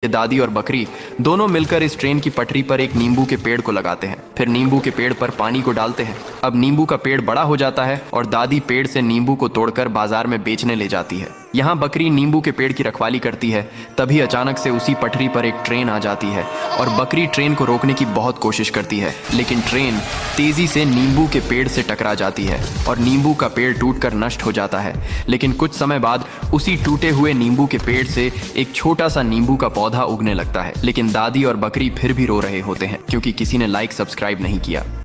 ये दादी और बकरी दोनों मिलकर इस ट्रेन की पटरी पर एक नींबू के पेड़ को लगाते हैं। फिर नींबू के पेड़ पर पानी को डालते हैं। अब नींबू का पेड़ बड़ा हो जाता है और दादी पेड़ से नींबू को तोड़कर बाजार में बेचने ले जाती है। यहाँ बकरी नींबू के पेड़ की रखवाली करती है। तभी अचानक से उसी पटरी पर एक ट्रेन आ जाती है और बकरी ट्रेन को रोकने की बहुत कोशिश करती है, लेकिन ट्रेन तेजी से नींबू के पेड़ से टकरा जाती है और नींबू का पेड़ टूटकर नष्ट हो जाता है। लेकिन कुछ समय बाद उसी टूटे हुए नींबू के पेड़ से एक छोटा सा नींबू का पौधा उगने लगता है। लेकिन दादी और बकरी फिर भी रो रहे होते हैं क्योंकि किसी ने लाइक सब्सक्राइब नहीं किया।